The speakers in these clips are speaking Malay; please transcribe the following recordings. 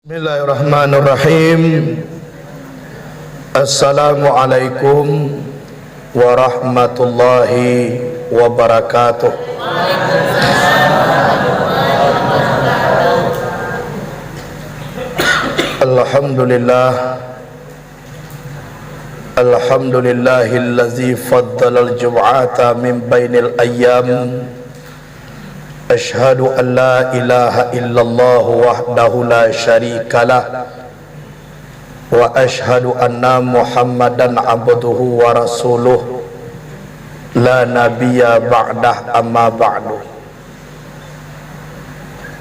Bismillahirrahmanirrahim. Assalamualaikum warahmatullahi wabarakatuh. Alhamdulillah, alhamdulillahillazi faddala al-jum'ata min bainil ayyam. Ashhadu an la ilaha illallah wahdahu la syarikalah wa ashhadu anna Muhammadan abduhu wa rasuluh la nabiyya ba'dah amma ba'du.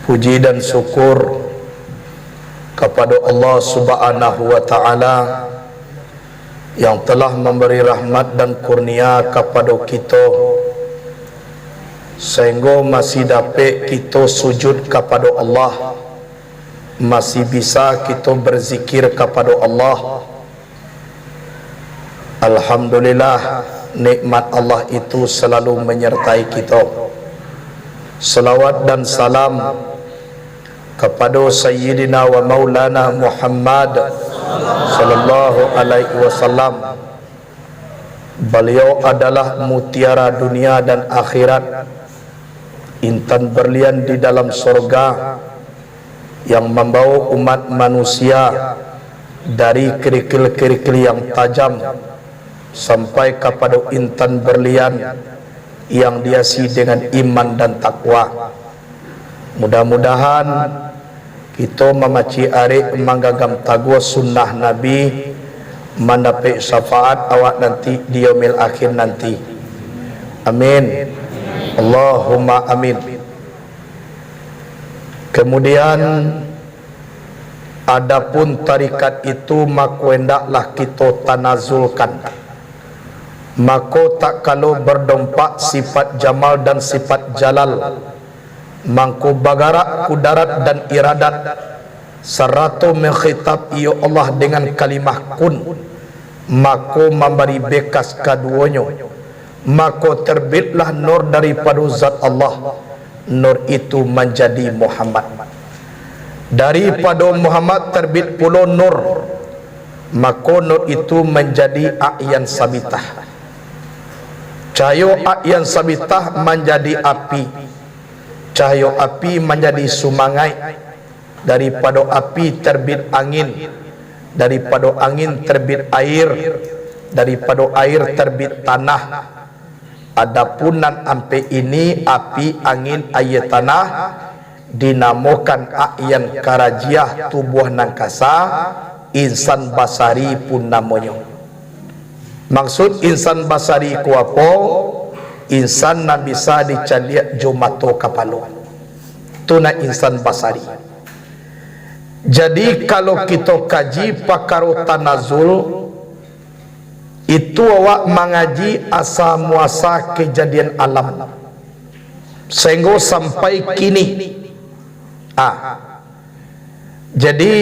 Puji dan syukur kepada Allah Subhanahu wa taala yang telah memberi rahmat dan kurnia kepada kita sehingga masih dapat kita sujud kepada Allah, masih bisa kita berzikir kepada Allah. Alhamdulillah, nikmat Allah itu selalu menyertai kita. Salawat dan salam kepada Sayyidina wa Maulana Muhammad sallallahu alaihi wasallam. Beliau adalah mutiara dunia dan akhirat, intan berlian di dalam surga yang membawa umat manusia dari kerikil-kerikil yang tajam sampai kepada intan berlian yang dihiasi dengan iman dan takwa. Mudah-mudahan kita memaci arif menggagam tagwa sunnah Nabi, mendapat syafaat awak nanti di yaumil akhir nanti. Amin. Allahumma amin. Kemudian adapun tarikat itu maka hendaklah kita tanazulkan, maka tak kalau berdompak sifat jamal dan sifat jalal, mangku bagarak kudarat dan iradat serta mengkhitab ya Allah dengan kalimah kun, maka memberi bekas keduanya, maka terbitlah nur daripada zat Allah. Nur itu menjadi Muhammad. Daripada Muhammad terbit pula nur, maka nur itu menjadi a'yan sabitah. Cahaya a'yan sabitah menjadi api, cahaya api menjadi sumangai, daripada api terbit angin, daripada angin terbit air, daripada air terbit tanah. Adapunan ampe ini api, angin, air, tanah dinamakan a'yan karajiah tubuh nangkasa, insan basari pun namanya. Maksud insan basari ku apa? Insan na bisa dicaliak jumato kapalo. Tu na insan basari. Jadi kalau kita kaji pakaro tanazul, itu awak mengaji asal muasa kejadian alam sehingga sampai kini. Jadi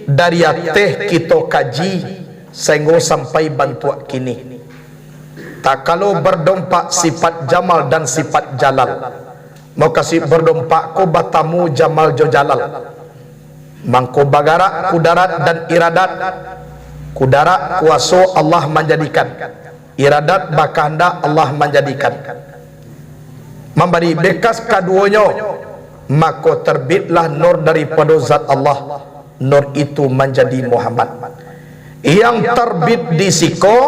dari ateh kita kaji sehingga sampai bantuan kini. Tak kalau berdompak sifat jamal dan sifat jalal, mau kasih berdompak ko batamu jamal jo jalal, mangko bagarak kudarat dan iradat. Kudarat kuasa Allah menjadikan, iradat bakanda Allah menjadikan, memberi bekas keduanya, maka terbitlah nur daripada zat Allah. Nur itu menjadi Muhammad. Yang terbit di siko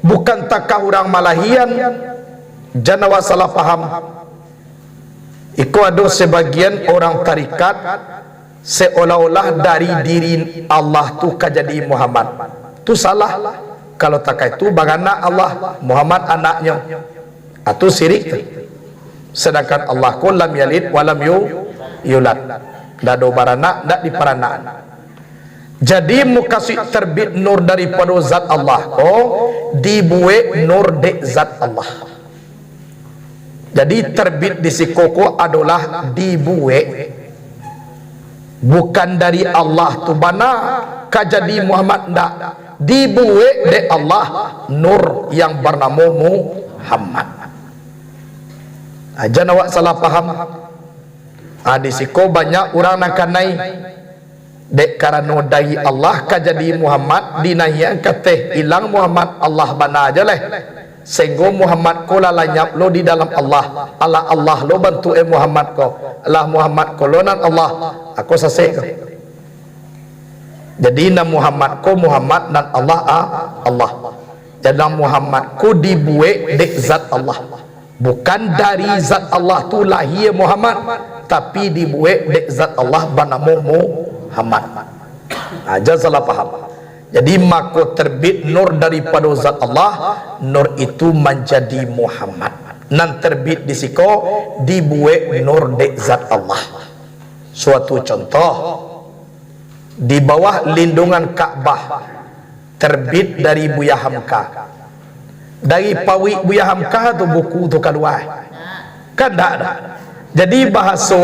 bukan takah orang malahian, jangan salah paham. Iku ada sebagian orang tarikat seolah-olah dari diri Allah tu kajadi Muhammad. Tu salah. Kalau tak itu bagaimana Allah Muhammad anaknya? Itu syirik. Sedangkan Allah ku lam yalid walam yulad. Dado barana dak diparanaan. Jadi mukasih terbit nur daripada zat Allah ko dibuat nur de zat Allah. Jadi terbit di sikoko adalah dibuat, bukan dari Allah tu bana kajadi Muhammad ndak, dibuat de Allah nur yang bernama Muhammad. Aja nawak salah paham. Di siko banyak orang nak kanai dek karena dari Allah ka jadi Muhammad dinaya kateh ilang Muhammad Allah bana aja leh sehingga Muhammad ko lalanyap lo di dalam Allah Allah lo bantu Muhammad ko Allah Muhammad ko lo nan Allah aku sasek ko jadi na Muhammad ko Muhammad dan Allah Allah jadi Muhammad ko dibuat dek zat Allah bukan dari zat Allah tu lahir Muhammad tapi dibuat dek zat Allah bernama Muhammad. Aja salah paham. Jadi maka terbit nur daripada zat Allah, nur itu menjadi Muhammad. Nan terbit di siko dibuat nur dek zat Allah. Suatu contoh di bawah lindungan Ka'bah terbit dari Buya Hamka. Dari pawi Buya Hamka tu buku tu keluar. Kan tak ada. Jadi bahasa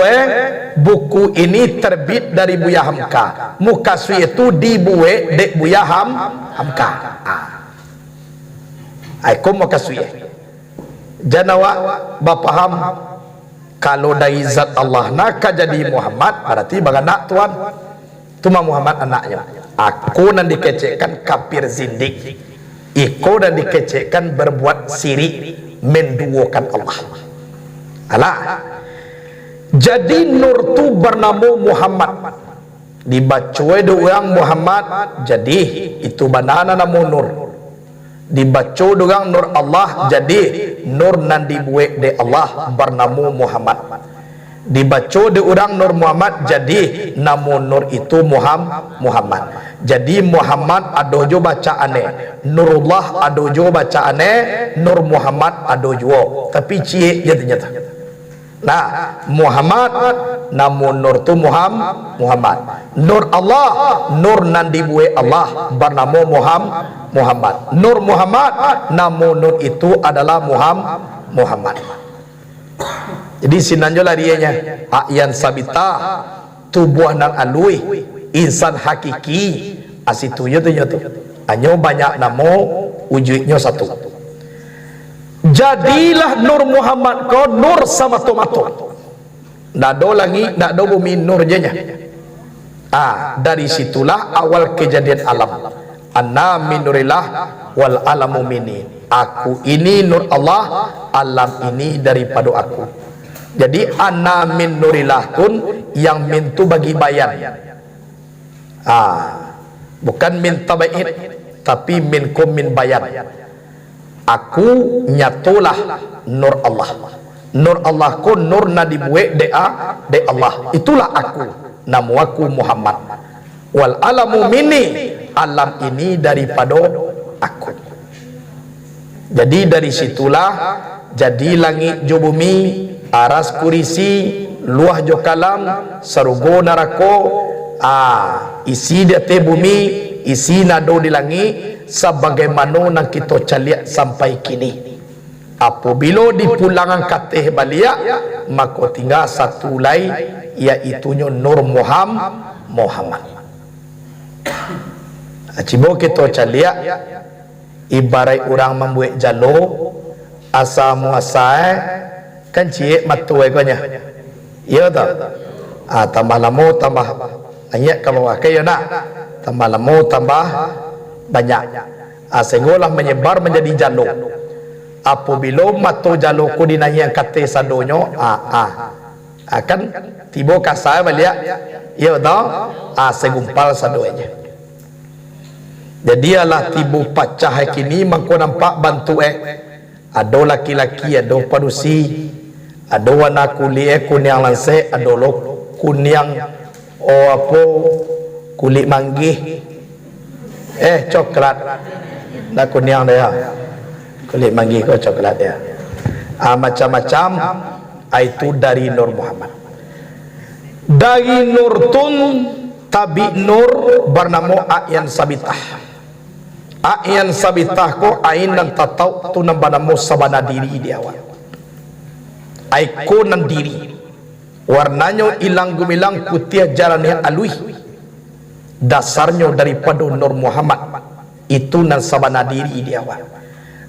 buku ini terbit dari Buya Hamka. Mukaswi itu dibuat dek Buya Hamka. Aku mukaswi. Janawa bapaham kalau dari zat Allah nak jadi Muhammad berarti baganak tuan. Tuma Muhammad anaknya. Aku nan dikecekkan kafir zindik. Iko dan dikecekkan berbuat sirik menduakan Allah. Alah. Jadi nur tu bernama Muhammad dibaca orang Muhammad jadi itu banana nama nur dibaca orang nur Allah jadi nur nan dibuat de Allah bernama Muhammad dibaca de orang nur Muhammad jadi nama nur itu Muhammad jadi Muhammad ada jo bacaane Nurullah ada jo bacaane Nur Muhammad ada jo tapi cie nyata nah Muhammad namun nur tu Muhammad nur Allah nur nan dibuat Allah bernama Muhammad nur Muhammad namun nur itu adalah Muhammad jadi sinanjola dianya ayan sabita tubuh nan alui insan hakiki asitunya tu anyo banyak namo wujudnya satu. Jadilah Nur Muhammad ko nur sama tomato. Ndak do langit, ndak do bumi nur jenya. Dari situlah awal kejadian alam. Anna min nurillah wal alamu minni. Aku ini nur Allah, alam ini daripada aku. Jadi anna min nurillah pun yang min tu bagi bayan. Bukan min tabaid tapi minkum min bayan. Aku nyatulah nur Allah. Nur Allah ku nur na dibuat de Allah. Itulah aku. Nama aku Muhammad. Wal alamu minni. Alam ini daripada aku. Jadi dari situlah jadi langit jo bumi, aras kurisi, luah jo kalam, sarugo narako, isi dia te bumi, isi nado di langit. Sebagaimana nak kita caliak sampai kini apabila dipulangan katih baliak maka tinggal satu lagi iaitunya Nur Muhammad. Cibo kita caliak ibarat orang membuat jalur asa muasa kan cie matu egonya iya tak tambah lama tambah banyak ke bawah kayak nak tambah lama tambah banyak sehinggalah menyebar menjadi jalur apabila matu jalur ku dinanya kata sadonyo akan tiba kasar balik ya tau segumpal sadonya jadi alah tiba pacah kini mangko nampak bantu ada laki-laki ada padusi ada warna kulit kuning lansek ada kuning apa kulit manggih coklat dah kuning dia kulit manggih kau coklat dia macam-macam itu dari Nur Muhammad dari Nur tun tabi Nur bernama Ayan Sabitah Ayan Sabitah ko ain nan tatau tu nan bernama sabana diri dia awak aiko nan diri warnanya ilang gumilang putih jalan yang alui dasarnya daripada Nur Muhammad itu nan sabana diri dia awak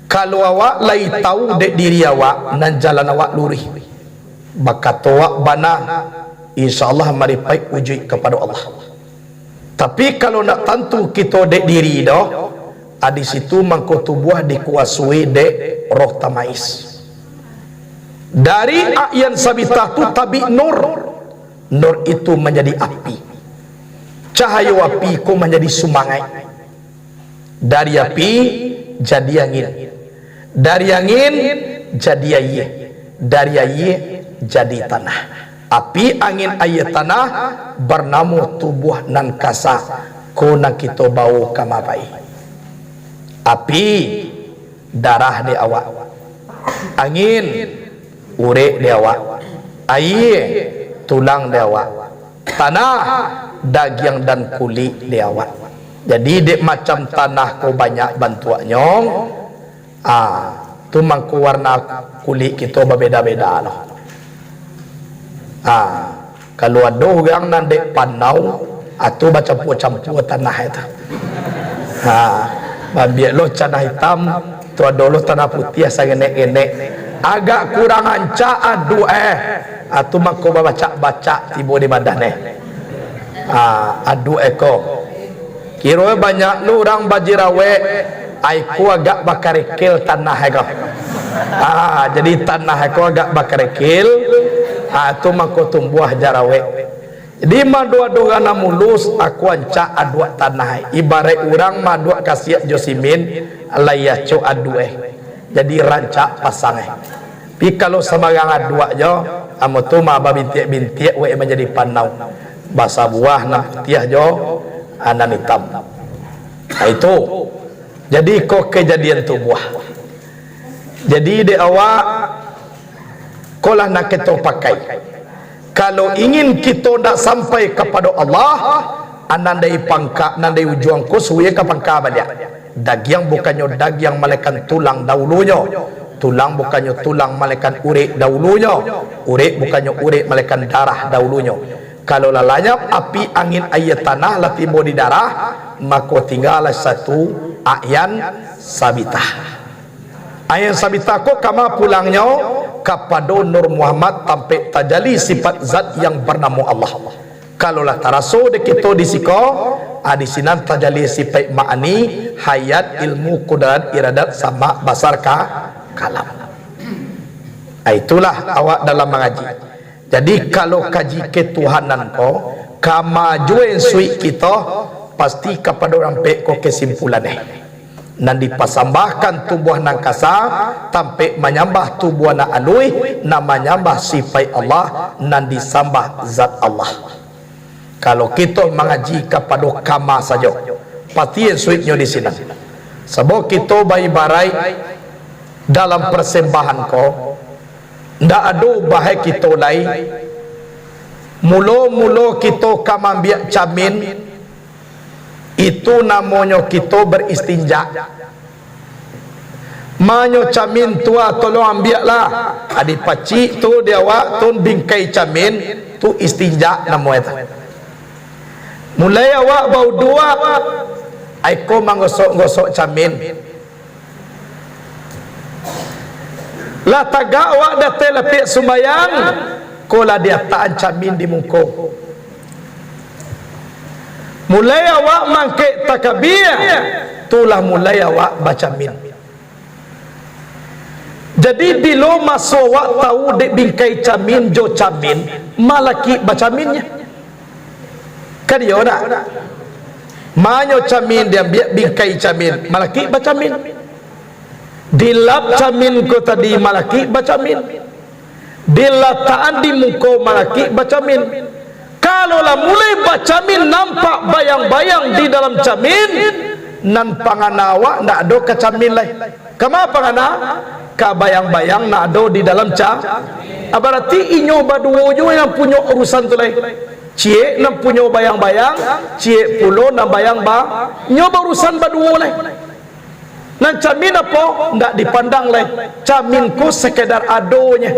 kalau awak lai tahu dek diri awak nan jalan awak lurih maka awak bana insyaallah mari pai wujud kepada Allah Tapi kalau nak tentu kita dek diri dah, di situ mangko tubuh dikuasai dek roh tamais. Dari a'yan sabitah tu tabi nur. Nur itu menjadi api. Cahaya api ku menjadi sumangai. Dari api jadi angin. Dari angin jadi air. Dari air jadi tanah. Api, angin, air, tanah bernama tubuh nan kasa kuna kita bau kamapai. Api darah di awak, angin urek di awak, air tulang di awak, tanah daging dan kulit di awak. Jadi dek macam tanah ko banyak bantuannya, tu mangku warna kulit kita berbeda-beda loh. Kalau ada orang nan dek panau, tu baca campur tanah itu. Biar lo tanah hitam, tu ada lo tanah putih sangenek-enek. Agak kurang ancak adu tu mangko baca tiba di badan adu eko. Kira banyak lu orang bajirawe, aiku agak bakarikil tanah eko. Jadi tanah eko agak bakarikil. Tu mangko tumbuh jarawe. Jadi madu-adu kana mulus aku ancak adu tanah. Ibarat orang madu kasiat josimin layah co adu jadi rancak pasang Tapi kalau sembarang adu aja amo tu ma bintik-bintik we menjadi panau. Bahasa buah na putih jo anan hitam. Itu. Jadi kok kejadian tu buah. Jadi di awak kolah nak kita pakai. Kalau ingin kita nak sampai kepada Allah, anandai pangka, nandai ujuang ko suye ka pangka dia. Daging bukannya daging malaikat tulang dahulunya. Tulang bukannya tulang malaikat urik dahulunya. Urik bukannya urik malaikat darah dahulunya. Kalau lalanya api, angin, air, tanah lah timbul di darah, maka tinggallah satu a'yan sabitah. A'yan sabitah ko kama pulangnya kepada Nur Muhammad tampik tajali sifat zat yang bernama Allah. Kalau lah taraso de kita di siko, di sini tajali sifat ma'ani, hayat, ilmu, kudrat, iradat sama basar kalam. Itulah awak dalam mengaji. Jadi kalau kaji ketuhanan ko, kamajuan sui kita pasti kepada orang pek ko kesimpulan nan dipasambahkan tubuh nang kasa tampik menyambah tubuh na alui na menyambah sifat Allah nan disambah zat Allah. Kalau kita mengaji kepada kama saja pasti suitnya di sini sebab kita bayi-barai dalam persembahan ko ndak ada bahai kita lain mula-mula kita kamambiak camin itu namanya kita beristinja. Manyo camin tua tolong ambil lah. Adik pacik tu dia awak tu bingkai camin tu istinja nama itu. Mulai awak bau dua, aiko menggosok-gosok camin. Lah tagak awak datang lepik sembayang, kola dia taan camin di muka. Mulai awak mangkek takbir, itulah mulai awak baca min. Jadi bila masa awak tahu dek bingkai camin jo camin, malaki baca minnya. Kan dia nak. Manyo camin dia biak bingkai camin, malaki baca min. Dilap camin ko tadi malaki baca min. Dilataan di muka malaki baca min. Kalau lah mulai baca min nampak bayang-bayang di dalam camin, nan panganawa nak ada ke camin lai. Kama pangana? Ka bayang-bayang nak ada di dalam camin. Berarti inyo badua jo yang punya urusan tu lai. Cie nak punya bayang-bayang, cie pulo nak bayang-bayang, nyo berurusan badua lai. Nan camin apa? Ndak dipandang lai. Camin ko sekedar adonya.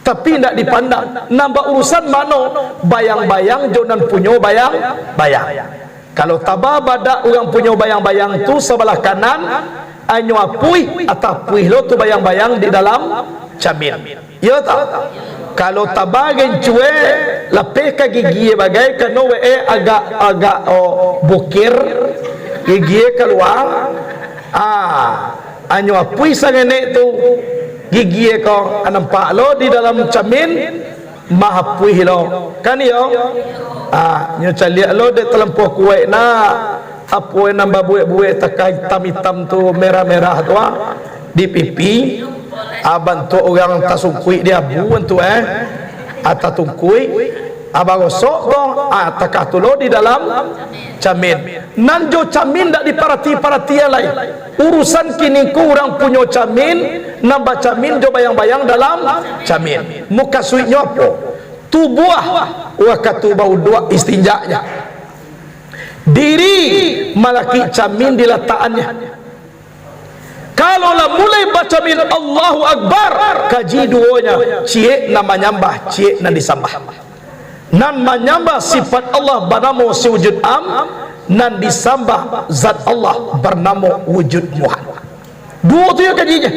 Tapi tidak dipandang nambah urusan mana bayang-bayang jonan punya bayang-bayang. Kalau tabah badak orang punya bayang-bayang tu sebelah kanan anyo apui atau apui lo tu bayang-bayang di dalam camin. Ya tak? Kalau tabagen cuek lapeh ka gigi bagai kano agak bukir gigi keluar anyo apui sangene tu gigi ko nampak lo di dalam camin mahapui lo kan yo nyo caliak lo de terlampau kuat na apa yang nambah buat takai hitam tu merah-merah tu di pipi bantu orang tasungkui dia buan tu atau tungkui abang gosok tu takah tu lo di dalam camin nanjo camin tak diperhati-perhatian lain urusan kini ku orang punya camin nambah camin jo bayang-bayang dalam camin muka suitnya apa tu buah wakatu bau dua istinjaknya diri malaki camin diletakannya kalau lah mulai baca min Allahu Akbar kaji duonya cie nama nyambah cie nan disambah nan menyambah sifat Allah bernama wujud am nan disambah zat Allah bernama wujud Muhammad dua tu ya kajinya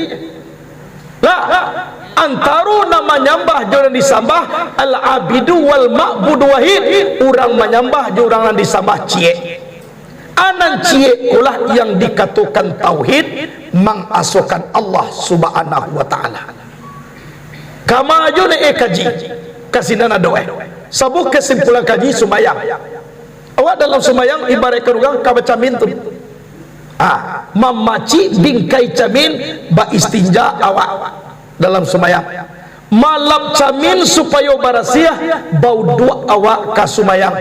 lah antara nama nyambah jangan disambah al-abidu wal ma'budu wahid orang menyambah jangan disambah cie anan cie ulah yang dikatakan tauhid mengasahkan Allah subhanahu wa ta'ala kama ajo ne kaji kasinana doa sabuk kesimpulan kaji sumayang awak dalam sumayang ibarat kerugang ka baca min tu memaci bingkai camin ba istinja awak dalam sumayang malap camin supaya barasiah bau dua awak ka sumayang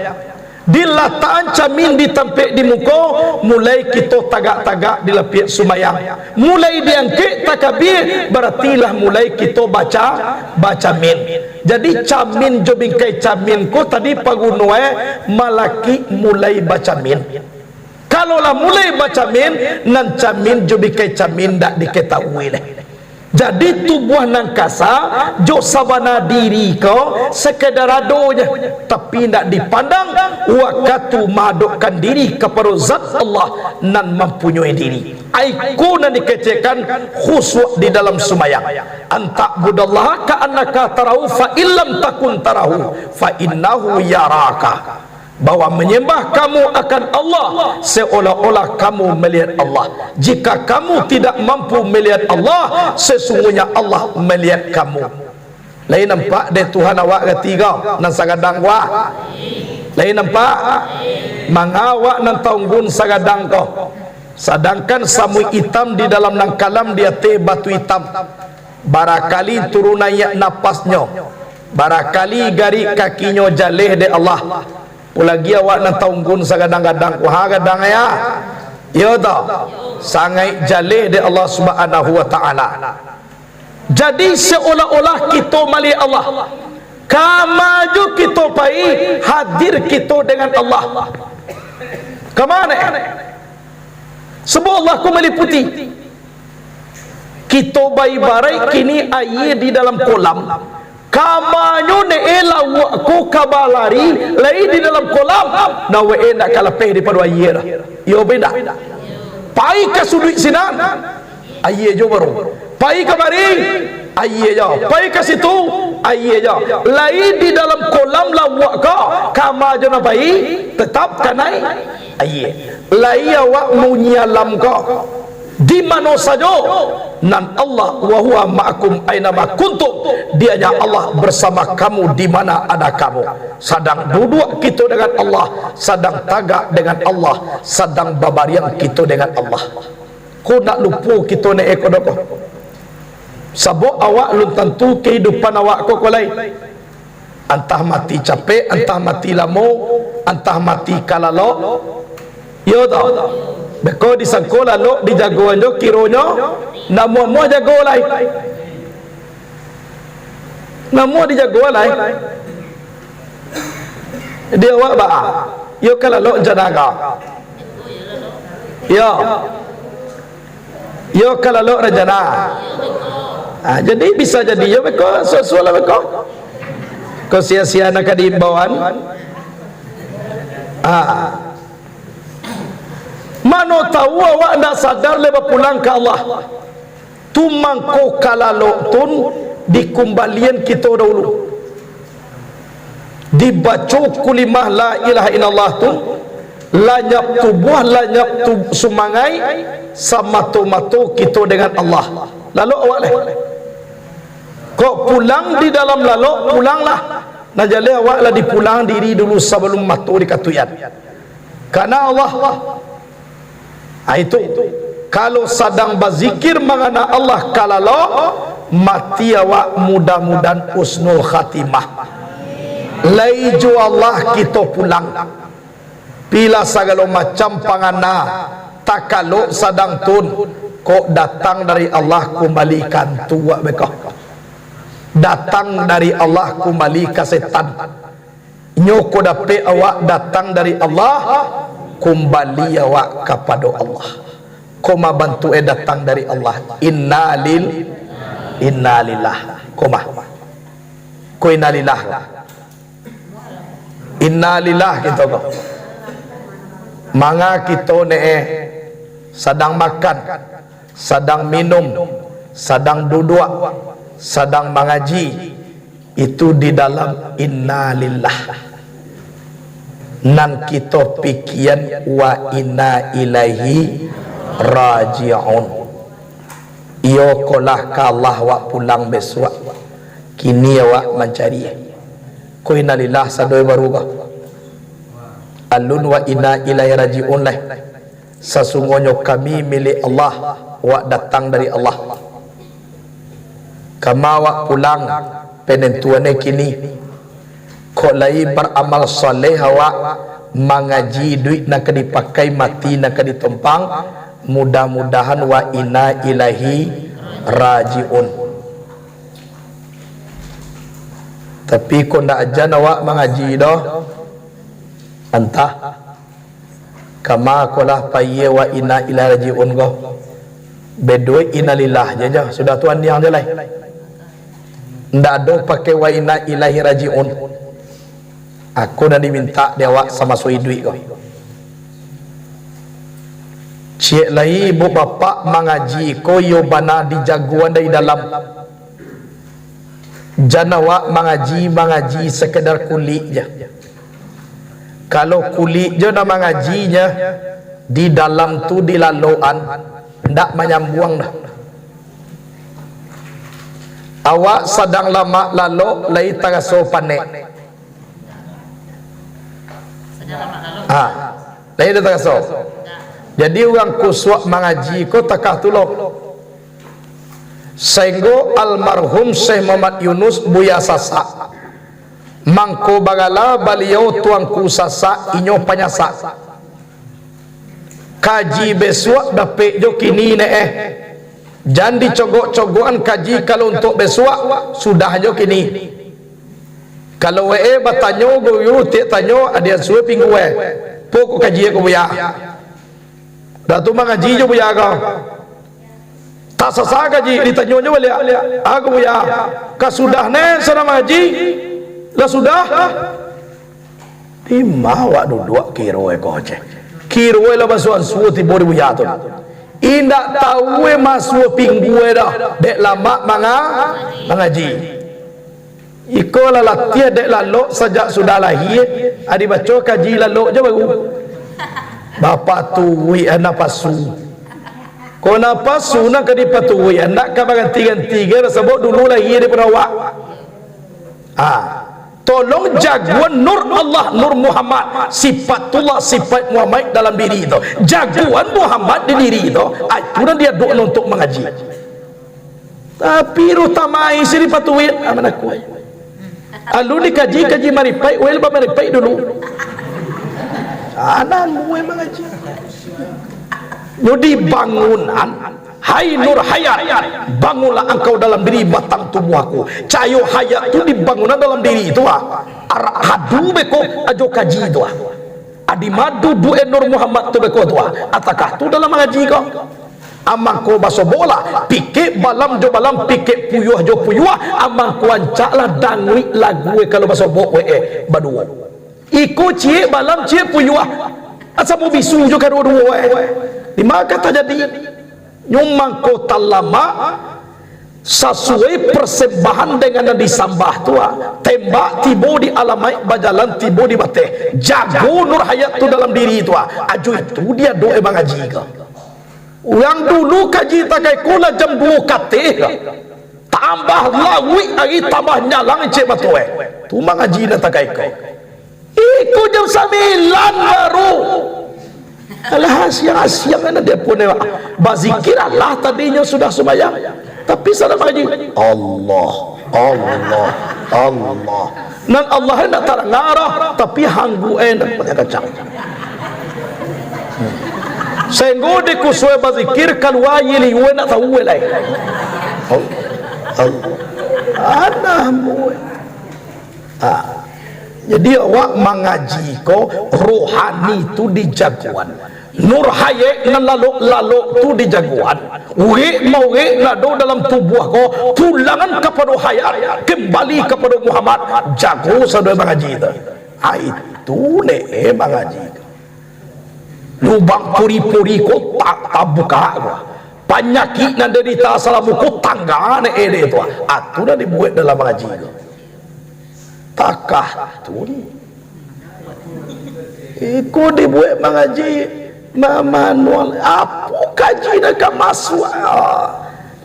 dilataan camin ditempek di muka mulai kita tagak-tagak di lepiak sumayang mulai diangkit takabir berartilah mulai kita baca min jadi camin jo bingkai camin ko tadi pagunoe malaki mulai baca min kalau lah mulai baca min nan camin jo bingkai camin dak diketahui leh jadi tubuh nang kasa jo sabana diri kau sekedar adonya tapi tidak dipandang waktu madukkan diri kepada zat Allah nan mempunyai diri aiku nan dikecekan khusyuk di dalam sumayang anta budallaha ka'annaka tarahu fa illam takun tarahu fa innahu yaraka bahwa menyembah kamu akan Allah seolah-olah kamu melihat Allah jika kamu tidak mampu melihat Allah sesungguhnya Allah melihat kamu lain nampak deh Tuhan awak ketiga nan sagadang wa lain nampak mangawak nan tanggun sagadang kau sedangkan samui hitam di dalam nang kalam dia teh batu hitam barakali turunaya napasnya barakali gari kakinya jaleh de Allah lagi awak nak tanggun sagadang-gadang gadang ya ya tak sangai jalih di Allah subhanahu wa ta'ala jadi seolah-olah kita mali Allah kamaju kita pai hadir kita dengan Allah kemana sebab Allah ku meliputi kita bayi barai kini air di dalam kolam kamanyo ne elawa ko kabalari lai di dalam kolam na we nak kalapeh di padu ayer yo beda pai ka sudut sinan ayer jo baru pai ka mari ayer jo pai ka situ ayer jo lai di dalam kolam lawa ka kamajo na pai tetap kanai ayer lai awak munyalam ka di mana saja nan Allah wa huwa ma'akum ainama kuntum dianya Allah bersama kamu di mana ada kamu sedang duduk kita dengan Allah sedang tagak dengan Allah sedang babarian kita dengan Allah ku nak lupa kita ni ekodok sabuk awak lu tentu kehidupan awak ko kolai entah mati capek entah mati lamo entah mati kalalo yo tak beko disangko lalu dijagoan jo kironyo namu jago lai namu dijago lai dia awak ba yo kala lo janaga yo kala lo rajana jadi bisa jadi yo beko soal beko ko sia-sia nak diimbauan mano tahu awak nak sadar lepas pulang ke Allah tu mangko kalalo tun dikumbalian kita dahulu dibaca kulimah la ilaha illallah tu lanyap tubuh lanyap sumangai samatu-matu kita dengan Allah. Lalu awak leh kok pulang di dalam lalu pulanglah najale awak lah dipulang diri dulu sebelum matu di katuyan karena Allah. Itu kalau sedang berzikir mengana Allah kalalo mati awak mudah-mudahan husnul khatimah. Laiju Allah kita pulang bila segala macam pangana tak kalau sedang tun kok datang dari Allah kembalikan tua bekah datang dari Allah kembali ke setan nyoko dapat awak datang dari Allah kembali awak kepada Allah koma bantu datang dari Allah innalillah koma ko innalillah kita ko manga kita sedang makan sedang minum sedang duduk sedang mengaji itu di dalam innalillah nan kita pikian wa inna ilaihi raji'un iyo kolah ka Allah wa pulang besok kini awak mencari ko innalillah sadoi baru ka alun wa inna ilaihi raji'un lah sesungguhnya kami milik Allah wa datang dari Allah kama wa pulang penentuannya kini kok lai beramal soleh awak mengaji duit nak dipakai mati nak ditempang mudah-mudahan wa inna ilahi rajiun. Tapi kok nak ajan awak mengaji dah entah kama kolah paye wa inna ilahi rajiun go bedoi innalillah je sudah tuan yang je lah ndak ada pakai wa inna ilahi rajiun. Aku dah diminta dia awak sama sui duit kau. Cik lai ibu bapa mengaji ko yo bana di jagoan dari dalam. Janawa mengaji sekedar kulit je. Kalau kulit je nak mengajinya di dalam tu di laluan ndak menyambung dah. Awak sedang lama lalu lai taraso panek. Lain dia tak kasar. Jadi orang kuswak mengaji ko takah tulok. Sehingga almarhum Syekh Muhammad Yunus Buya Sasa mangko bagala beliau tuangku sasa inyo panyasa kaji besok dapat jo kini jangan dicogok-cogokan kaji kalau untuk besok sudah jo kini. Kalau bertanya guru tak tanya ada suwe pinggu pokok kaji aku buya dah tu mengaji je buya kau tak sasa kaji ditanya je balik aku buya kau sudah ne sana mengaji lah sudah di mawa duduk kiro kau je kiro lah basuhan suwe tibur buya tu indak tahu masuk pinggu dah dek lama mengaji iko la latihan dek lalu sejak sudah lahir adi baca kaji lalu je baru bapa tuwi anak pasu ko na pasu nak di patuwi anak ka ganti-ganti sebab dulu lahir daripada awak tolong jagoan nur Allah nur Muhammad sifatullah sifat Muhammad dalam diri itu jagoan Muhammad di diri itu itu dia doa untuk mengaji tapi rutamai sini patuwi amanah kuai alu ni kaji maripai wel ba maripai dulu anan muai mengaji jadi bangunan hai nur hayat bangunlah engkau dalam diri batang tubuhku cayo hayat tu dibangunan dalam diri itu hadu beko ajo kaji itu adi madu du nur Muhammad tu beko tu atakah tu dalam mengaji kau amang ko baso bola pikir balam jo balam pikir puyuh jo puyuh amang ko ancaklah dangui lagu kalau baso bo badua iko cie balam cie puyuh asa mo bisu jo kadua di maka terjadi nyumang ko talama sesuai persembahan dengan yang disambah tua. Tembak tibo di alamai bajalan tibo di bate. Jago nur hayat tu dalam diri itu. Aju itu dia doa bang haji ke. Yang dulu kaji tak kai kula jam 2 kate ke. Tambah lawi lagi tambah nyalang cek batoe. Tu bang haji nak tak kai ke. Iku jam 9 baru. Alah siang-siang kan dia pun bazikir Allah tadinya sudah sembahyang. Tapi sana haji Allah Allah Allah nan Allah hendak tak ngarah tapi hanggu enak banyak kacang senggo de kuswe bazikir kalwa yili we nak tahu lai Allah mu jadi awak mengaji ko rohani tu dijagoan nur haye nan lalu tu dijagoan uge mauge nado dalam tubuh ko tulangan kepada hayat kembali kepada Muhammad jago saudara mengaji itu itu ne mengaji lubang puri-puri ko tak buka penyakit nan derita salamu ko tangga ne itu atu dah dibuat dalam mengaji takah tu ikut dibuat mengaji manual apa kaji nak masuk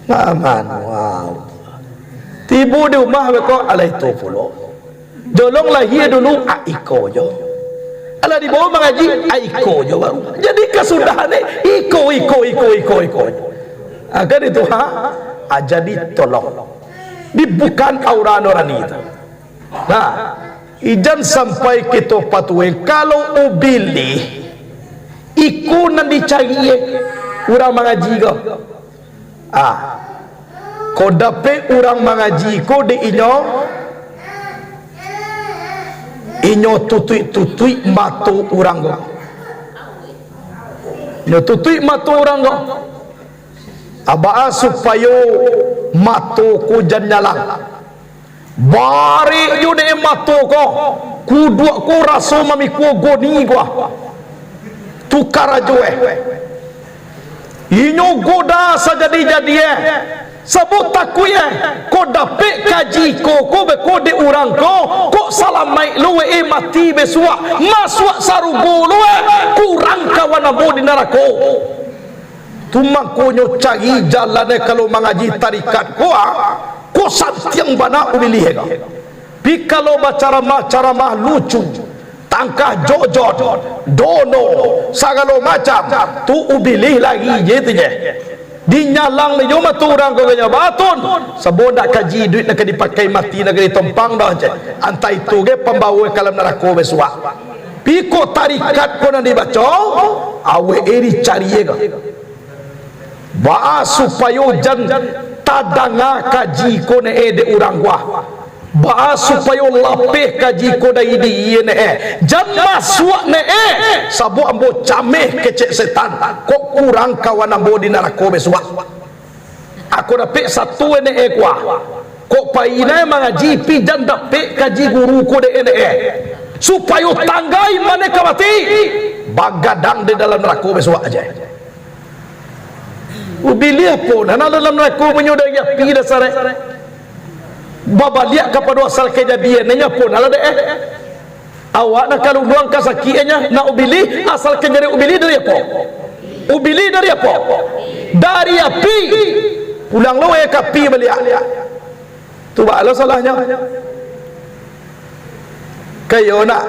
manual tibu di rumah mereka alai tu pula jolong lahir dulu iko jo ala di bawah mengaji iko jo baru jadi kesudahan ni iko agar itu jadi tolong di bukan auran orang itu nah ijan sampai kita patuhi kalau ubili iku nan dicari orang mengaji ko ko dapat orang mengaji ko di inyo tutui matu orang ko inyo tutui matu orang ko abaa supaya matu ko jan nyalang bari yu de matu ko kudua ko raso mami ko goni ko tukar aja inyo goda saja dijadiye sebut takuye ko dapet kaji ko be urang ko salamai luwe mati besua masuk sarugo luwe kurang kawan abo di neraka tumang ko nyo cari jalan kalau mengaji tarikat ko satyang bana umilih ka pi kalau cara lucu tangkah jojot dono sagalo macam tu ubilih lagi jetinya dinyalang le cuma tu orang ko ganya batun saboda kaji duit nak dipakai mati nak ditompang dah je antai tu ge pembawa kalam neraka besua piko tarikat ko nan dibaca awe eri cari ga ba supaya jan tadanga kaji ko ne de urang gua ba supaya lapeh kaji ko dai di ne jan masuk ne sabu ambo cameh kecek setan kok kurang kawan ambo di neraka besua aku dapat satu ne kwa kok paina mengaji pi jan dapat kaji guru ko de ne supaya tanggai mana kawati bagadang di dalam neraka besua aja ubili pun ana dalam neraka menyoda ya pi dasar baba lihat kepada asal kejadiannya pun ada awak nak kalau luang kasakinya nak ubili asal kejadian ubili dari apa dari api pulang lo ke api balik tu baklah salahnya kayo nak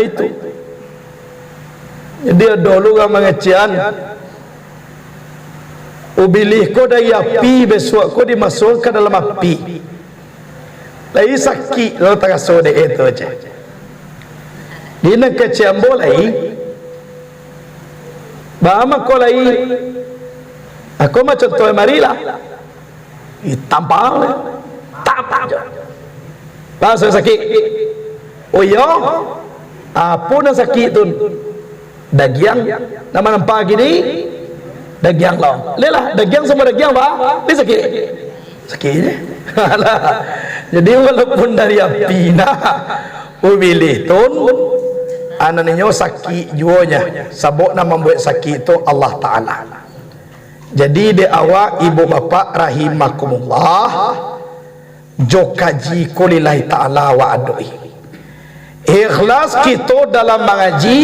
itu dia dulu kan mengecian ubilih ko dari api besok ko dimasukkan dalam api lagi sakit lo tak sode itu aja di nak kecian boleh bahama ko lagi aku macam tu marilah tampal bahasa sakit oh iya apa nak sakit tu dagiang nama nampak gini dagiang lo lelah dagiang sama dagiang ba ni sakit je jadi walaupun dari api nah umilih tun anannya sakit juanya sabok nama membuat sakit itu Allah Ta'ala Jadi de awak ibu bapa rahimakumullah, jo kaji kulillahi ta'ala wa adui. Ikhlas kita dalam mengaji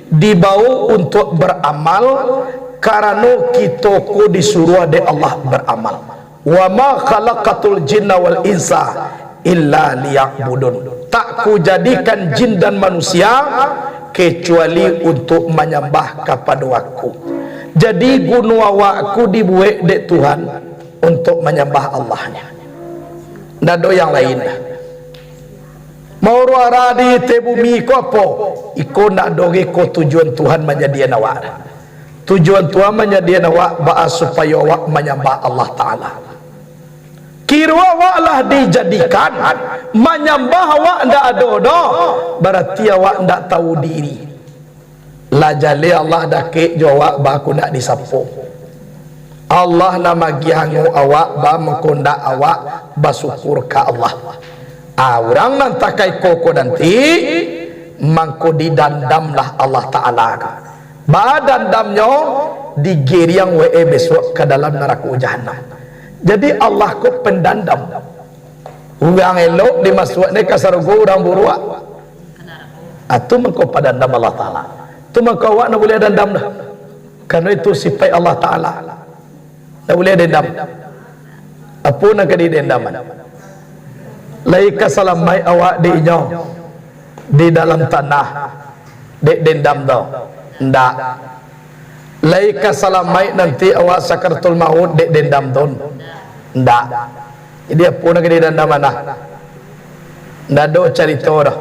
dibawa untuk beramal karena kita ku disuruh de Allah beramal. Wa ma khalaqatul jinna wal insa illa liya'budun. Tak ku jadikan jin dan manusia kecuali untuk menyembah kepada aku. Jadi gunu awakku dibuat dek Tuhan untuk menyembah Allahnya. Ndak ada yang lain. Mau ruara di tebumi ko apa? Iko nak doge ko tujuan Tuhan menjadikan awak. Tujuan Tuhan menjadikan awak baas supaya awak menyembah Allah Taala. Kira awak lah dijadikan menyembah awak ndak ada dah. Berarti awak ndak tahu diri. La jali Allah dah ke jawab baku nak disapu. Allah nama gihangu awak ba mengkondak awak basukur ke Allah. Orang nan takai koko nanti mangko didandamlah Allah Taala. Ba dandamnya digeriang we besok ke dalam neraka jahanam. Jadi Allah ku pendandam. Orang elok dimasukne ke surga orang buruk. Atu mengko padandam Allah Taala. Tu maka awak nak boleh dendam dah. Kerana itu sifat Allah Ta'ala. Tak boleh dendam. Apa nak kena dendaman? Laika salamai awak di inyo di dalam tanah dek dendam tau. Ndak. Laika salamai nanti awak sakaratul maut dek dendam ton. Ndak. Jadi apa nak kena dendaman dah? Ndak ada cerita dah.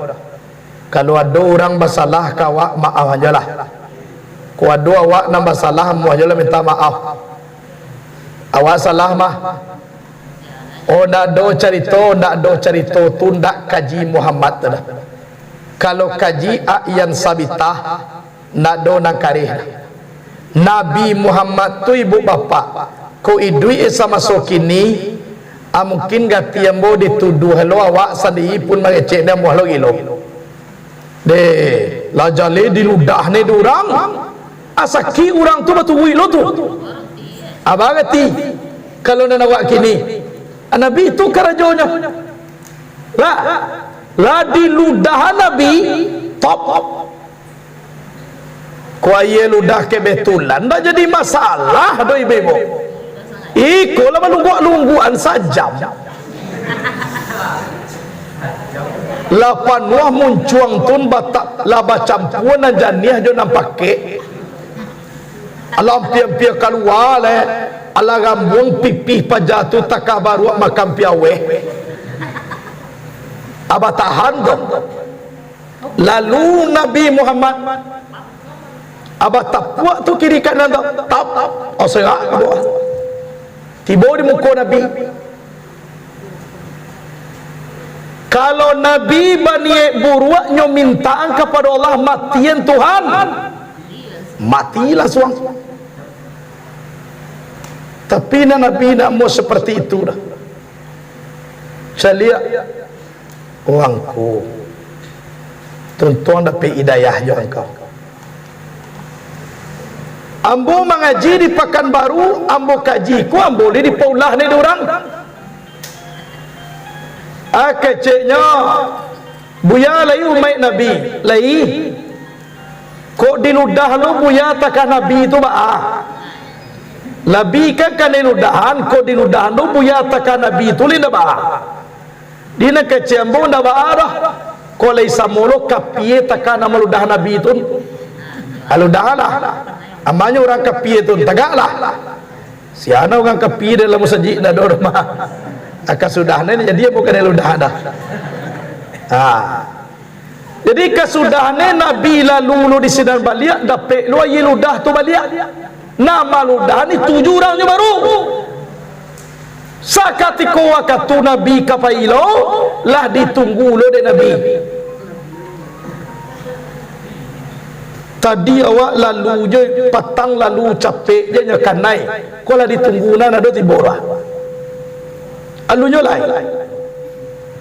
Kalau ada orang bersalah ke awak, maaf aja lah. Kalau ada awak nak bersalah, mu aja lah minta maaf. Awak salah mah. Oh, nak ada cerita tu nak kaji Muhammad dah. Kalau kaji ayan sabitah, nak do nak karih. Nabi Muhammad tu ibu bapa. Ko idui sama sokini, mungkin gati yang mau dituduh lo awak sendiri pun mengecek dia muah lo gilo. De la jale di ludah ni orang asaki orang tu batu wilo tu abagati kalau nak awak kini Nabi itu kerajonya la di ludah Nabi top kuaye ludah kebetulan dah jadi masalah do ibu iko lah lungguan sajam lapan wah muncuang tun batak laba campuan dan janiah jo nampak ke alam piang-piang keluar le ala gambung pipih pajatu takah baru makam piawe aba tahan dong. Lalu Nabi Muhammad aba tapuak tu kiri kanan tap oh serak tiba di muka Nabi. Kalau Nabi baniak buruaknya mintaan kepada Allah matian Tuhan, matilah suang. Tapi Nabi nak mau seperti itu dah. Saya lihat orangku, tuan-tuan dapat hidayah je engkau. Ambo mengaji di Pekanbaru, ambo kaji ku, ambo boleh di Paulah ni orang. Keceknya buya lai umat Nabi lai kok diludah lu buya takkan Nabi itu ba Nabi kan diludahan kok diludahan lu buya takkan Nabi itu linda ba dina kecembo nda ba dah kok lai samolo kapie takkan meludah Nabi itu aludahlah amanya orang kapie itu tagaklah siana orang kapie dalam masjid nda do rumah akan sudahnya jadi bukan ludah dah. Jadi kesudahnya Nabi lalu di sinar baliak dapat lu ayi ludah tu baliak. Nama ludah ni 7 orangnya baru. Sakatiko wakatu Nabi kapailo lah ditunggu lo de Nabi. Tadi awak lalu je petang lalu capek je nyakan naik. Kau lah ditunggu na ada tibora. Alunya lain.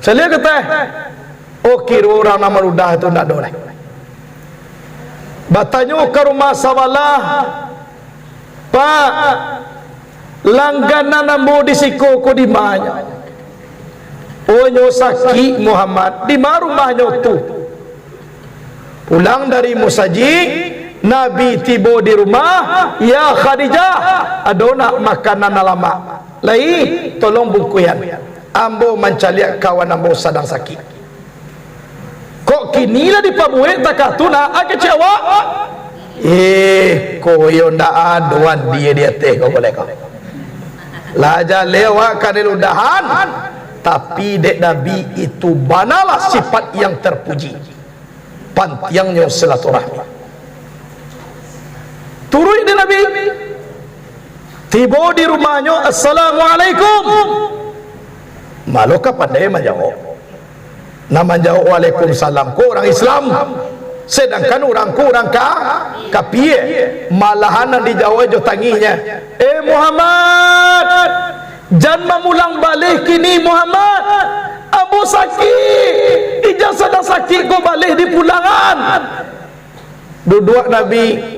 Saya lihat kata, oh kira orang nama ludah itu nak doleh. Batanya ke rumah sawalah, Pak, langganan ambo di siko ko di manya onyo sakit Muhammad di rumahnya tu pulang dari musaji Nabi tiba di rumah, ya Khadijah ada nak makanan lama lai tolong bungkuyan ambo mencaliak kawan ambo sedang sakit kok kinilah dipabuhet tak tuna kecewa koyo ndak aduan dia teh kau boleh kau laja lewat kaniludahan tapi dek Nabi itu banalah sifat yang terpuji pantiangnya silaturahmi turun di Nabi tiba di rumahnya assalamualaikum maluka pandai menjawab nama jawab waalaikumsalam ko orang Islam sedangkan orang kapiye malahan dijawab jo tanginya Muhammad jangan mulang balik kini Muhammad Abu sakit ijazah dah sakit ko balik di pulangan duduk Nabi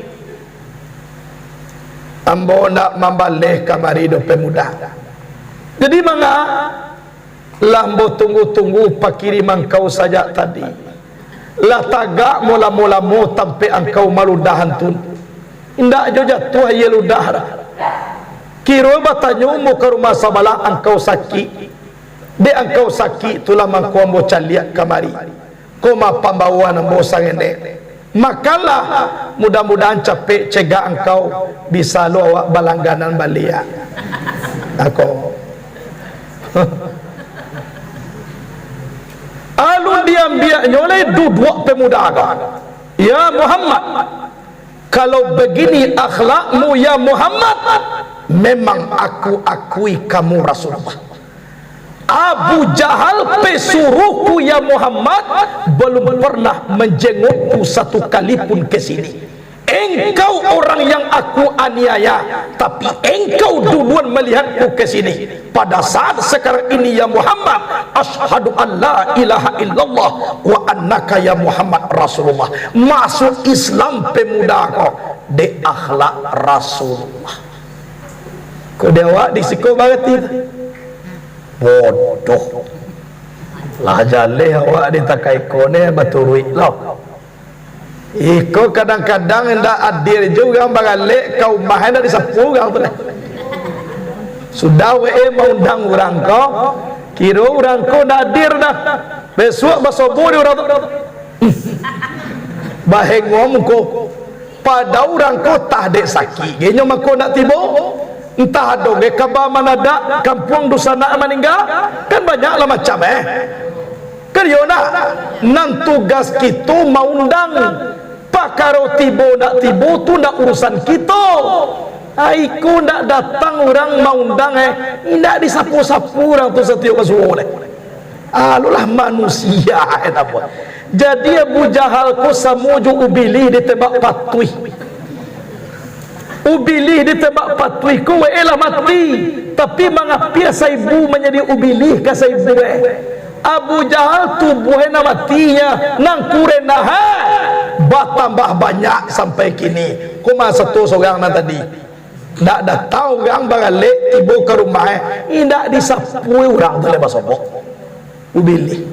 ambo nak membalik kamari do pemuda jadi mangga lambo tunggu-tunggu pakiriman kau saja tadi lah tagak mula-mula mu tampe engkau maludahan tun indak jo jatuh ye ludah kiro batanyo mu ke rumah sabala engkau sakit de engkau sakit tulah mangko ambo caliak kamari koma pambawaan ambo sangene makalah mudah-mudahan capek cegah engkau bisa lu awak balangganan balia aku alun diam nyoleh duduk pemuda agak ya Muhammad kalau begini akhlakmu ya Muhammad memang aku akui kamu Rasulullah Abu Jahal pesuruhku ya Muhammad belum pernah menjengukku satu kali pun ke sini. Engkau orang yang aku aniaya, tapi engkau duluan melihatku ke sini. Pada saat sekarang ini ya Muhammad, asyhadu an la ilaha illallah wa annaka ya Muhammad Rasulullah. Masuk Islam pemuda kau de akhlak Rasulullah. Kau dewa disiko banget itu. Bodoh lah jaleh awak ditakai kone baturui lo iko kadang-kadang ndak hadir juga bangale kau mahena di sepuluh tu sudah mau undang orang kau kira orang kau ndak hadir dah besok basoburi orang tu baheng ngom ko pada orang kau tak dek sakit genyo mako nak tibo entah ada ke kabar mana dak kampung dusana meninggal kan banyaklah macam kan yona nang tugas kita mau undang pakaro tibo nak tibo tu nak urusan kita aiku nak datang orang mau undang ndak disapu-sapu orang tu setiap masuk oleh alulah manusia apa jadi Abu Jahal ko samuju ubili ditembak patui ubili ditembak patui ko elah mati tapi mengapa saibu menjadi ubili ka saibu Abu Jahal tubuhnya matinya nang kurena bertambah banyak sampai kini kuma satu seorang nan tadi ndak ada tahu orang balik ibu ke rumah ndak disapu orang tu lepas sobok ubili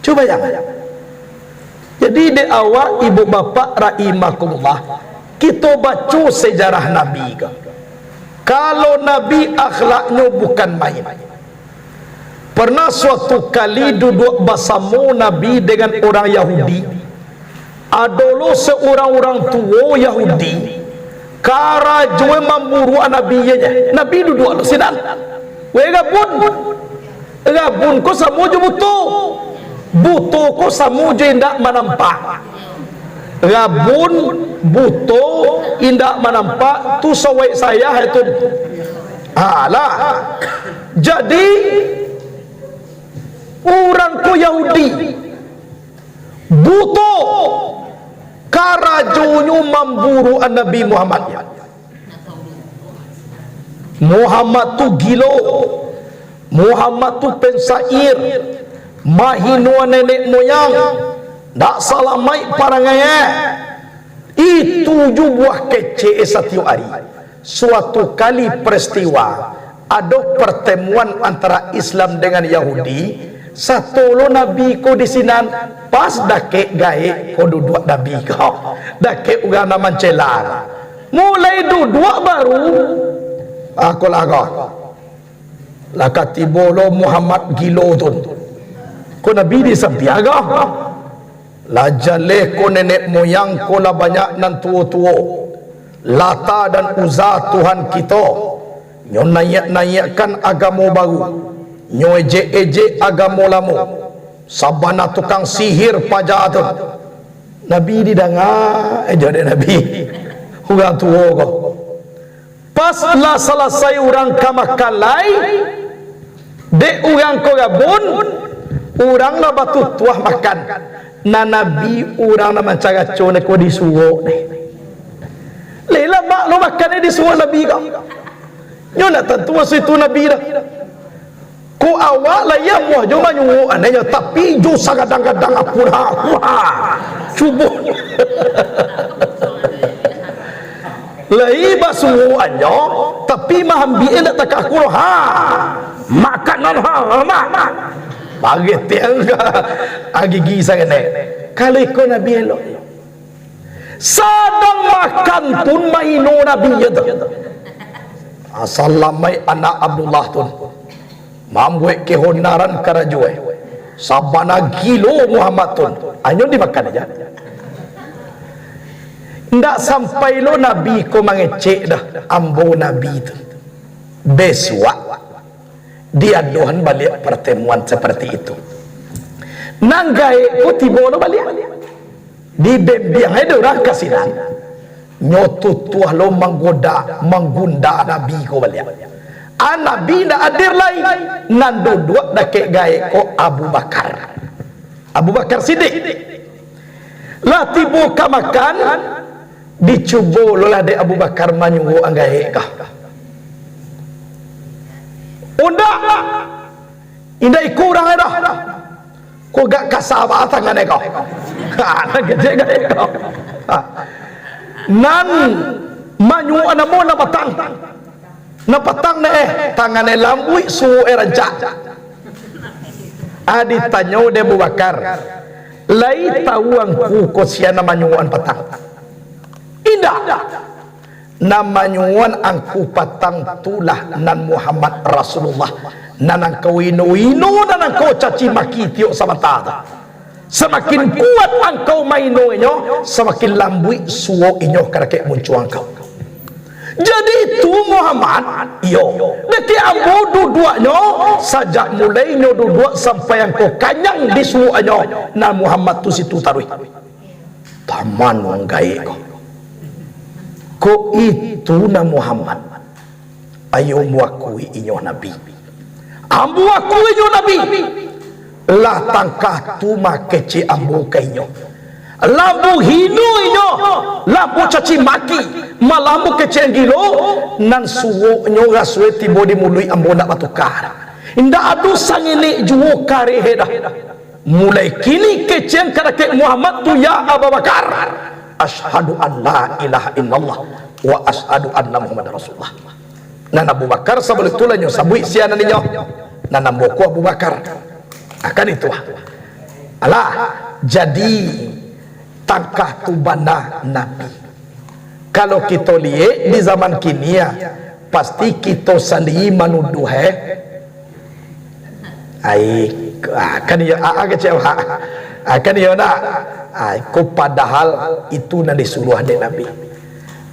coba jangan. Jadi di awal ibu bapa rahimakumullah kita baca sejarah Nabi ke. Kalau Nabi akhlaknya bukan main. Pernah suatu kali duduk bersama Nabi dengan orang Yahudi. Adalah seorang orang tua Yahudi. Karajue memburu Nabi-nya. Nabi duduk sedang. Weh gabun ko samuju buto ko samuju indak menampak rabun buto indak menampak tu sawai saya itu alah jadi orang ko Yahudi buto karajunya memburu Nabi Muhammad tu gilo Muhammad tu pensair mahinua nenek moyang tak salamai parangaya itu ju buah kece setiap hari suatu kali peristiwa ada pertemuan antara Islam dengan Yahudi. Satu lo Nabi ko di sinan pas dake gae ko duduk Nabi ko dake uga naman celar mulai duduk baru aku laga lakati bolo Muhammad gilo tu ko Nabi di sampiaga la jale ko nenek moyang ko la banyak nan tuo-tuo Lata dan Uzza Tuhan kita nyo nayak-nayakkan agama baru, nyo eje-eje agama lama, sabana tukang sihir pajak tu. Nabi didengar jadi Nabi orang tua ko pas lah selesai orang kamakalai dek orang ko gabun orang lah batu tuah makan na Nabi orang lah mencaga cone ko disuruh ni Lela mak lo makan di suruh Nabi kau. Nyo nak tentu situ Nabi dah. Ko awak lah ya muah jo manyu ananya tapi jo kadang-kadang apura. Wah. Cubuh. Lai basuh anyo tapi mahambi nak tak aku ha. Makanan ha mak. Bagi tiang agigi sangat. Kalau ikut Nabi elok. Sadang makan pun maino Nabi itu. Asalamai anak Abdullah tu. Mamwe kehonaran karajue. Sabana gilo Muhammad tu. Anyo dimakan aja. Ndak sampai lo Nabi ko mangecek dah ambo Nabi itu. Besok dia dohan balik pertemuan seperti itu. Nanggai ko tibo lo balik. Di biang ada orang kasihan nyotu tuah lo menggoda menggunda Nabi ko balik Nabi nak hadir lain nan duduk dake gae ko Abu Bakar Siddiq lah tibu ka makan dicubo lo lah de Abu Bakar manyuhu anggae kah unda indah kurang dah ko gak kasaba tangan kau nak gede kau nan manyu anamo na patang na tangan lambui su rancak adi tanyo de Abu Bakar lai tawang ku ko sia na manyuan patang indah namanyuan angku patang tulah nan Muhammad Rasulullah nanang kawino-wino nanang kau caci maki tiok sama tata semakin kuat angkau maino inyo semakin lambui suwo inyo karakek muncul angkau jadi itu Muhammad iyo deki ambo duduknya sajak mulai nyo duduk sampai angkau kanyang di suwo inyo na Muhammad tu situ tarui taman menggai ko itu na Muhammad ayo muakui inyo Nabi ambu aku inyo Nabi lah tangkah tu makece ambu kainyo lambu hinu inyo lambu caci maki malambu kece gilo nan suwo nyo gaswe tibo di mului ambu nak batukar indah adu sangini juwo kare dah mulai kini kece karakter Muhammad tu ya Abu Bakar asyhadu an la ilaha illallah wa asyhadu anna Muhammad Rasulullah nan Abu Bakar sabul tulanyo sabui siana ninyo nan amboku Abu Bakar akan itu alah jadi tangkah tu bana Nabi kalau kita lihat di zaman kini ya pasti kita sendiri menuduh akan ya kecewa akan ya nak ko padahal itu nanti suruh de Nabi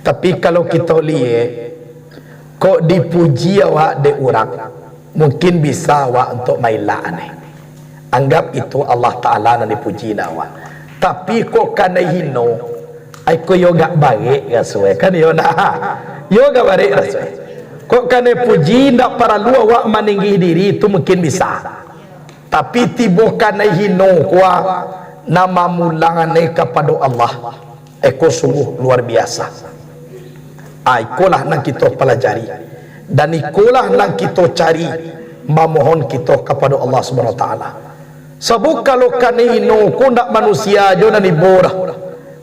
tapi kalau kita lihat kok dipuji awak de orang mungkin bisa awak untuk mailah anggap itu Allah Ta'ala yang dipuji awak tapi kok kena hino aku yoga baik rasue kan yona yoga baik rasue kok kena puji ndak para lu awak meninggi diri itu mungkin bisa tapi tibo kena hino kuah nama mulangane kepada Allah eko sungguh luar biasa ikolah nang kita pelajari dan ikolah nang kita cari memohon kita kepada Allah Subhanahu Wa Ta'ala sebab kalau kanino ko ndak manusia jo na nibora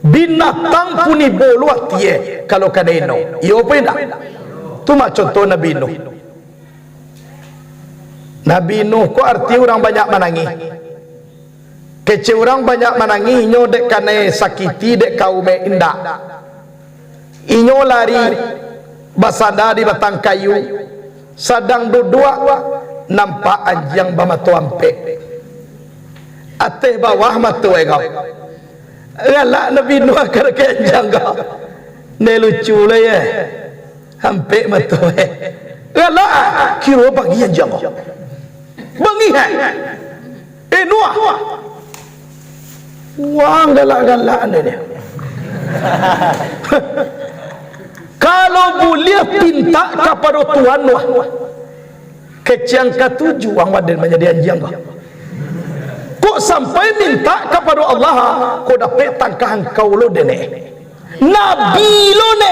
binatang pun nibolo atie kalau kanino iyo pindah Tu mak contoh Nabi Nuh. Nabi Nuh ko arti orang banyak menangis. Kece orang banyak menangis inyo dek kane sakiti dek kaum indak. Inyo lari basada di batang kayu, sadang duduk nampak anjing bamatu ampe. Ateh bawah matu engau. Galak Nabi Nuh akar ke anjing kau. Ne lucu lah ya. Ampe matu galak kira bagi anjing kau. Bangi Nuh. Wang galak-galak dia. Kalau boleh pinta kepada Tuhan Nuh, kecian ketujuh ang waden menjadi anjing kok sampai minta kepada Allah kok dapat tangkahan kau lo dene Nabi lo ne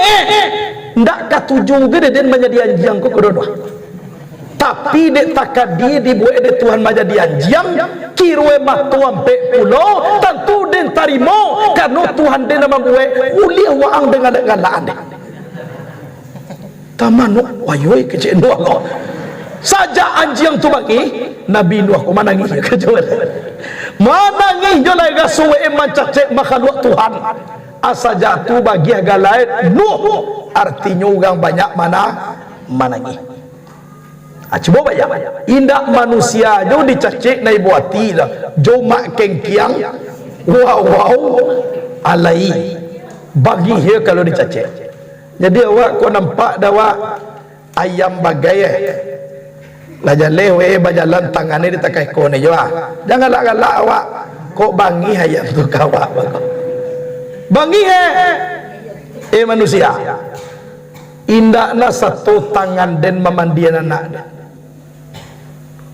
ndak ketujuh gede den menjadi anjing kok kedodo. Tapi dek takkan dia dibuat de Tuhan menjadi anjing kirwe matu ampe pulau tentu den tarimo karena Tuhan den membuat uliah waang dengan galaan de tamanu wayoi kecil Nuh kau saja anjing tu bagi Nabi Nuh ko manangis kejual manangis jo lai gasuwe mancacek makhluk Tuhan asa jatuh bagi galait Nuh artinya orang banyak manangis. Coba bayang indak manusia jo dicacik na ibu hati lah jo mak kengkiang wow alai bagi dia kalau dicacik. Jadi awak kau nampak dawa ayam bagai lajan lewe bajalan tangannya ditakai kau ni jo jangan galak awak kok bangi ayam tu kawak bangi manusia indakna satu tangan den memandian anak dia.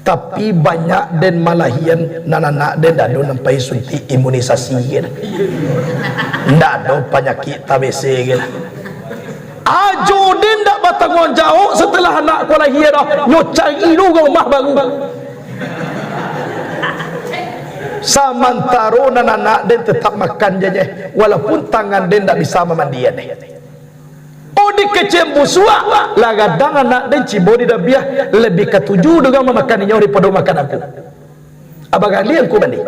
Tapi banyak den malahian anak den dado nampai suntik imunisasi gitu. Ndak ada penyakit TBC gitu. Ajo den ndak bertanggung jawab setelah anak ko lahir dah nyo cari rumah baru. Samantaro anak den tetap makan je walaupun tangan den ndak bisa memandian. Oh di kecem busua lah gadang anak dan cibo di dabiah lebih ketujuh dengan memakan inya daripada makan aku. Abang kalian ku mandi.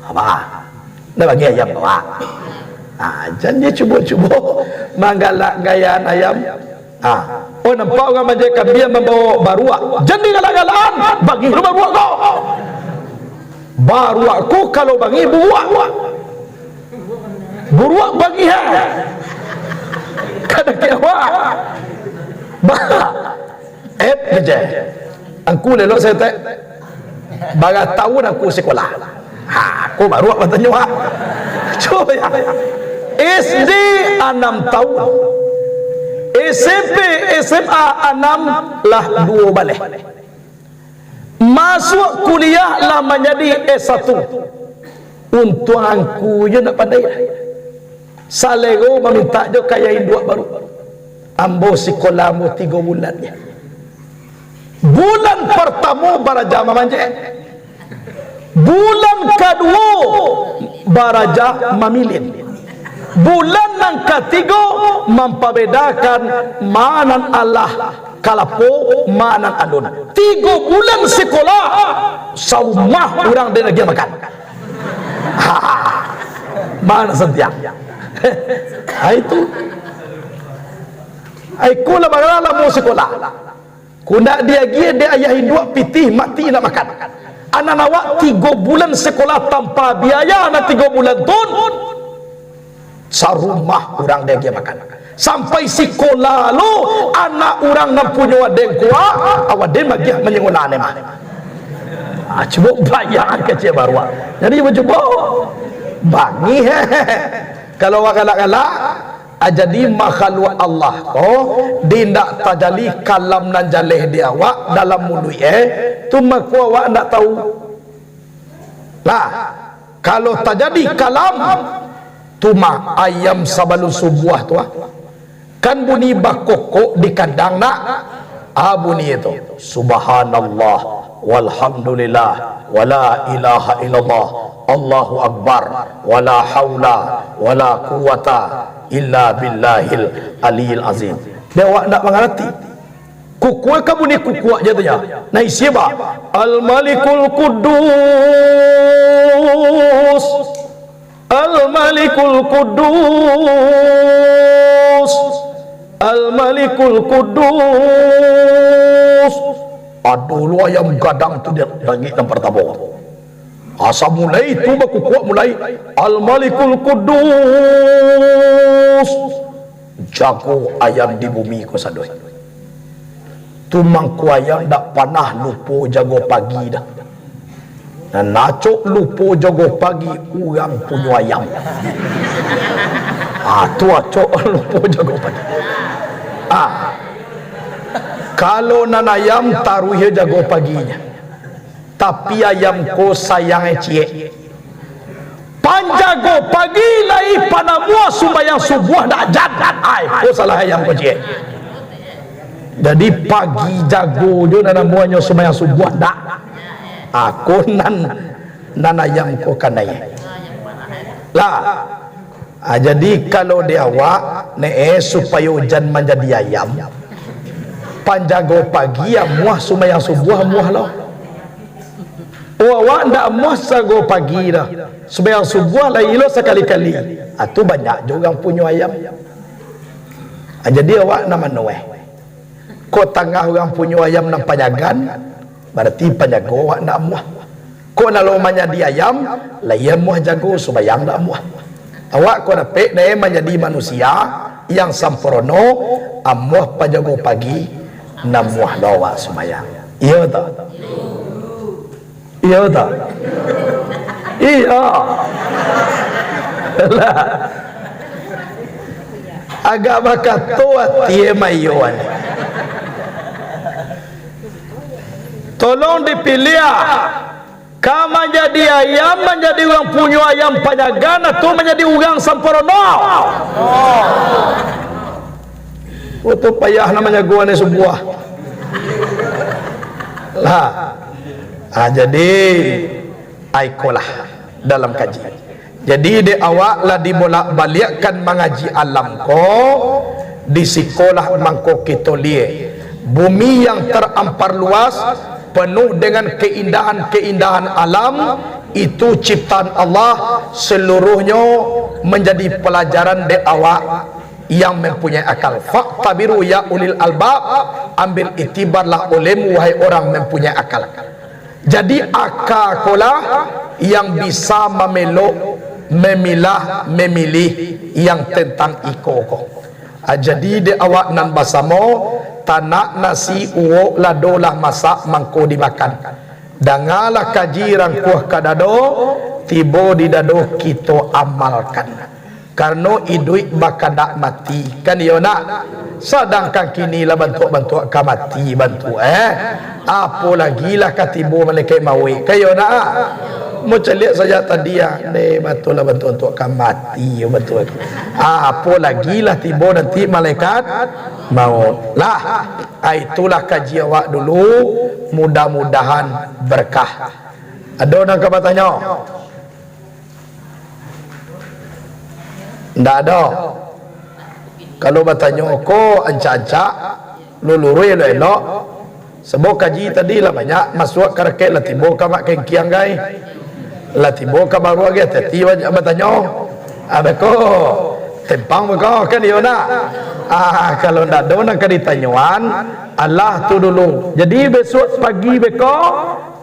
Abang, dah bagi ayam bawa. Jangan dia cubo-cubo manggalak gayaan ayam. Oh nampak orang manja kambing membawa baruak. Jangan galak-galakan bagi rumah baruak kau. Baruak ku kalau bagi buak. Buruak bagi kada kiawa je angku lelok saya tak baga tahun aku sekolah aku baru apa tanya coba ya SD 6 tahun SMP SMA 6 lah 2 balik masuk kuliah lah menjadi S1 untuk angku je nak pandai salego meminta jo kayain dua baru ambo sekolah mu 3 bulan ya. Bulan pertama baraja mamanje bulan kedua baraja mamilin bulan yang ketiga memperbedakan manan Allah kalapo manan alun 3 bulan sekolah saumah orang dia lagi makan mana sentiak itu aku lah bagaimana mau sekolah kuda dia ayah induk pitih mati nak makan anak awak 3 bulan sekolah tanpa biaya anak 3 bulan tun sarumah orang dia makan sampai sekolah lo anak orang nak punya wadeng kuat awak dia bagi menyekolah ni mah cuba bayar kecil baru jadi cuba bangi kalau galak-galak jadi makhluk Allah dindak tajali kalam nan jaleh dia awak dalam mulut tu maku awak ndak tahu lah kalau terjadi kalam tu mah ayam sabalun subuh tu kan bunyi bakokok di kandang nak bunyi itu subhanallah walhamdulillah wala ilaha illallah Allahu akbar wala haula wala quwata illa billahil aliyil azim Dia awak nak mengerti. Kukuak kamu ni kukuak jatuhnya. Nah siapa? Al-Malikul Quddus. Al-Malikul Quddus. Al-Malikul Quddus. Aduh lu ayam gadang tu dia langit yang pertama. Asa mulai tu baku kuat mulai Al-Malikul Quddus. Jago ayam di bumi ko sadoi. Tu mangku ayam dak panah lupo jago pagi dah. Dan nacok lupo jago pagi orang punya ayam. Tu acok lupo jago pagi. Kalau nan ayam taruh jago paginya. Tapi ayam ko sayang cie. Panjago pagi lai panamua sumbayang subuh dak jadan ai ko salah ayam ko cie. Jadi pagi jago jo nan muanya sumbayang subuh dak. Aku nan ayam ko kanai. Lah. Jadi kalau dia awak supaya hujan menjadi ayam. Panjago pagi ya muah sumbayang subuh muah lah. Awak ndak muah sago pagi dah. Sembahyang subuh lah ilo sekali-kali. Tu banyak juga orang punya ayam. Jadi awak nama noeh. Ko tengah orang punya ayam nang panjagan, berarti panjago awak nak muah. Ko nak lomanya di ayam, lah ia muah jago sembahyang nak muah. Awak ko dapat ne menjadi manusia yang sempurna, amuah panjago pagi, nak muah awak sembahyang. Iya tak? Iya tak? Iya. Lah. Agak bakal tua tie mayuan. Tolong dipilih. Kamu menjadi ayam, menjadi orang punya ayam panjagan atau menjadi orang sempurna. Itu payah namanya gua ni sebuah. Lah. Jadi aikolah dalam kaji. Jadi di awak lah dibolak-balikkan mengaji alam ko di sekolah mangko kita lihat bumi yang terampar luas penuh dengan keindahan-keindahan alam itu ciptaan Allah seluruhnya menjadi pelajaran di awak yang mempunyai akal. Fa'tabiru ya ulil albab, ambil itibarlah olehmu wahai orang mempunyai akal. Jadi akal kolah yang bisa memeluk, memilah, memilih yang tentang iko ko. Jadi di awak nan basamo tanak nasi uwo ladolah masak mangko dimakan. Dangalah kaji rangkuh kadado tibo di dado kita amalkan. Karena iduit bakadak mati kan yo nak. Sedangkan kini lah bantu-bantu ka mati bantu apa lagi lah katibu malaikat mawi kayo nak macam lihat saja tadi betul lah bantu untuk ka mati betul. Apa lagi lah tiba nanti malaikat maut lah. Itulah kaji awak dulu, mudah-mudahan berkah. Ada orang kabar tanya? Ndak ada. Kalau bertanya ko ancak-ancak lulurui elok sebab kaji tadi lah banyak masuk karaket lah timbul ka mak kengkiang gai lah timbul ka baru lagi tadi banyak bertanya abeko tempang beko kan dia nak kalau ndak ada nak ditanyaan Allah tu dulu. Jadi besok pagi beko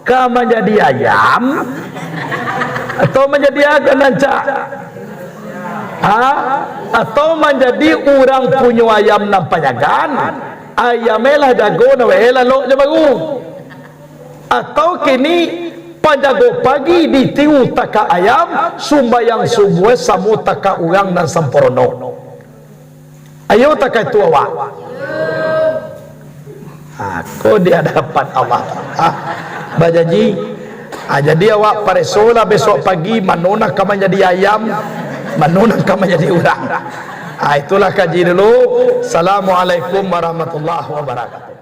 ka menjadi ayam atau menjadi agan ancak atau menjadi orang punya ayam nan panjagan ayam elah jago na elah lo je baru atau kini panjago pagi ditiu taka ayam sumbayang subuh samu taka orang nan sempurna. Ayo taka itu awak kau di hadapan Allah bajaji. Jadi awak paresola besok pagi manona kamu jadi ayam manunang kamu jadi orang. Itulah kaji dulu. Assalamualaikum warahmatullahi wabarakatuh.